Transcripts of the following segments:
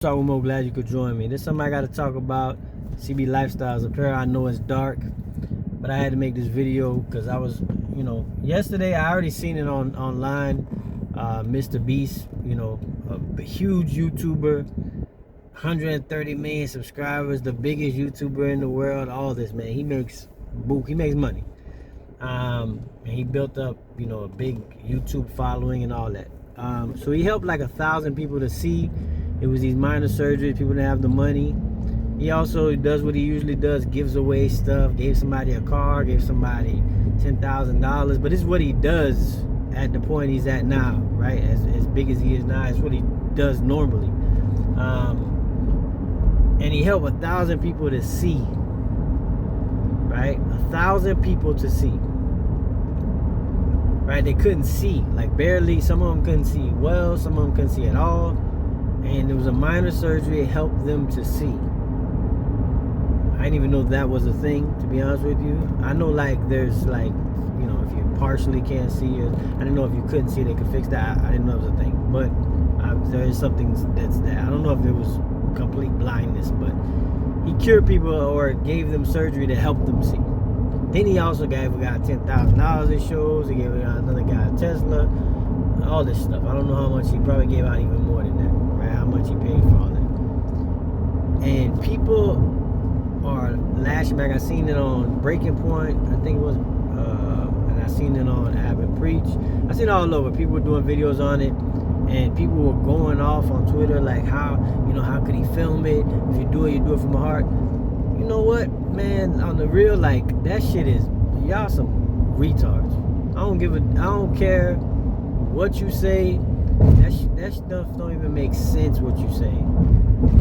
Talk Mo, glad you could join me. This is something I got to talk about. CB Lifestyles apparel. I know it's dark, but I had to make this video because I was, yesterday I already seen it online. Mr. Beast, a huge YouTuber, 130 million subscribers, the biggest YouTuber in the world. All this, man, he makes money. And he built up, a big YouTube following and all that. So he helped like 1,000 people to see. It was these minor surgeries, people that have the money. He also does what he usually does, gives away stuff, gave somebody a car, gave somebody $10,000. But it's what he does at the point he's at now, right? As big as he is now, it's what he does normally. And he helped 1,000 people to see, right? 1,000 people to see. Right? They couldn't see, like barely. Some of them couldn't see well, some of them couldn't see at all. And it was a minor surgery. It helped them to see. I didn't even know that was a thing, to be honest with you. I know there's if you partially can't see, or I didn't know if you couldn't see, they could fix that. I didn't know it was a thing. But there is something that's that. I don't know if it was complete blindness, but he cured people or gave them surgery to help them see. Then he also gave a guy $10,000 in shows. He gave another guy a Tesla. All this stuff. I don't know how much he probably gave out, even more than that. Right? How much he paid for all that. And people are lashing back. I seen it on Breaking Point. I think it was, and I seen it on Abbott Preach. I seen it all over. People were doing videos on it, and people were going off on Twitter like, how could he film it? If you do it from the heart. You know what, man? On the real, that shit is, y'all some retards. I don't care what you say. That stuff don't even make sense what you say,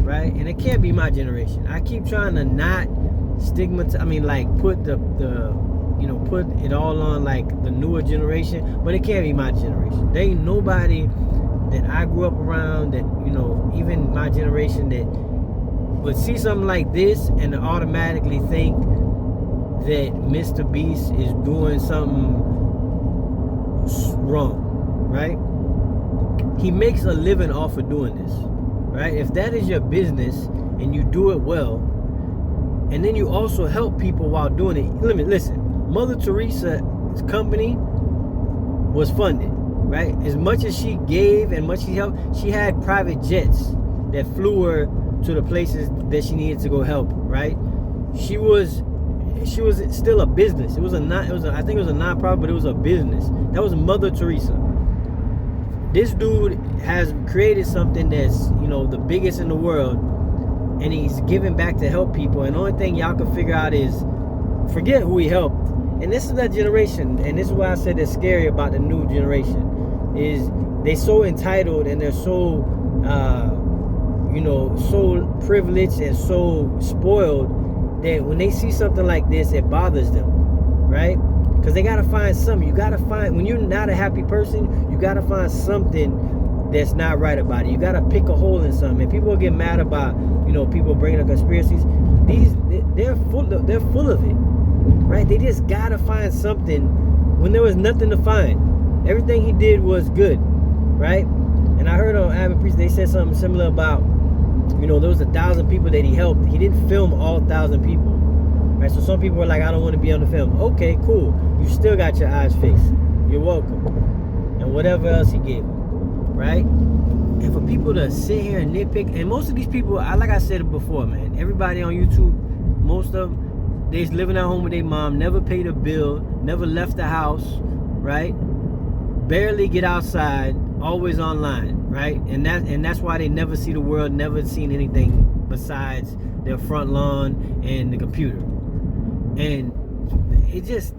right? And it can't be my generation. I keep trying to not stigmatize. Put put it all on the newer generation, but it can't be my generation. There ain't nobody that I grew up around that even my generation that would see something like this and automatically think that Mr. Beast is doing something wrong, right? He makes a living off of doing this, right? If that is your business and you do it well, and then you also help people while doing it. Listen, Mother Teresa's company was funded, right? As much as she gave and much she helped, she had private jets that flew her to the places that she needed to go help, right? She was still a business. I think it was a nonprofit, but it was a business. That was Mother Teresa. This dude has created something that's, the biggest in the world, and he's giving back to help people. And the only thing y'all can figure out is forget who he helped. And this is that generation, and this is why I said it's scary about the new generation, is they so entitled and they're so so privileged and so spoiled that when they see something like this, it bothers them, right? Because they got to find something. You got to find, when you're not a happy person, you got to find something that's not right about it. You got to pick a hole in something. And people get mad about, people bringing up conspiracies. They're full of it, right? They just got to find something when there was nothing to find. Everything he did was good, right? And I heard on Abbott Preach, they said something similar about, there was 1,000 people that he helped. He didn't film all 1,000 people. Right, so some people were like, I don't want to be on the film. Okay, cool. You still got your eyes fixed. You're welcome. And whatever else he gave them, right? And for people to sit here and nitpick, and most of these people, like I said it before, man, everybody on YouTube, most of them, they're living at home with their mom, never paid a bill, never left the house, right? Barely get outside, always online, right? And that's why they never see the world, never seen anything besides their front lawn and the computer. And it's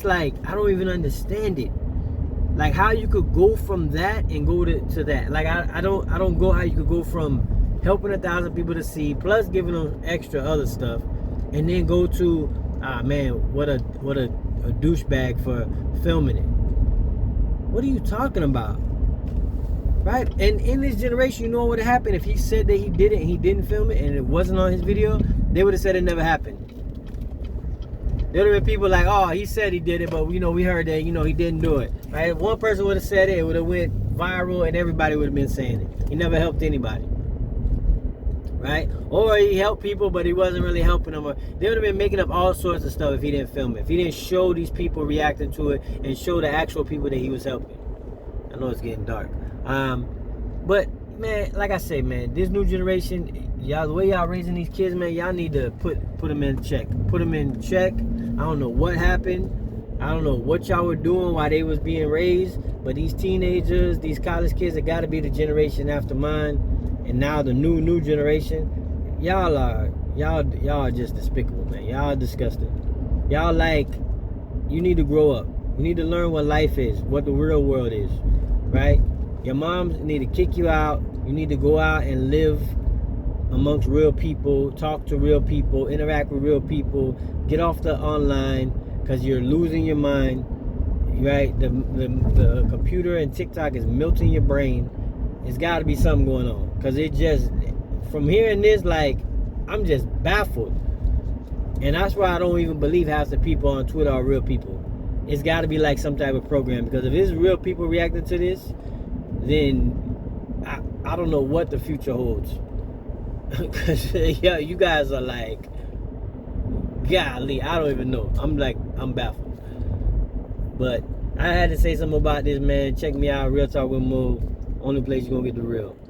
like, I don't even understand it. Like how you could go from that and go to that. Like I don't go how you could go from helping 1,000 people to see, plus giving them extra other stuff, and then go to what a douchebag for filming it. What are you talking about? Right? And in this generation, what would have happened if he said that he did it and he didn't film it and it wasn't on his video? They would have said it never happened. There would have been people like, oh, he said he did it, but we heard that, he didn't do it. Right? If one person would have said it, it would have went viral and everybody would have been saying it. He never helped anybody. right? Or he helped people, but he wasn't really helping them. Or they would have been making up all sorts of stuff if he didn't film it. If he didn't show these people reacting to it and show the actual people that he was helping. I know it's getting dark. But man, like I say, man, this new generation, y'all, the way y'all raising these kids, man, y'all need to put them in check. Put them in check. I don't know what happened. I don't know what y'all were doing while they was being raised, but these teenagers, these college kids, it got to be the generation after mine, and now the new generation. Y'all are just despicable, man. Y'all are disgusting. Y'all you need to grow up. You need to learn what life is, what the real world is, right? Your moms need to kick you out. You need to go out and live amongst real people, talk to real people, interact with real people, get off the online, because you're losing your mind, right? The computer and TikTok is melting your brain. There's got to be something going on, because it just, from hearing this, like, I'm just baffled. And that's why I don't even believe half the people on Twitter are real people. It's got to be like some type of program, because if it's real people reacting to this, then I don't know what the future holds. Because yeah, you guys are like, golly, I don't even know. I'm baffled. But I had to say something about this, man. Check me out, Real Talk with Mo. Only place you're gonna get the real.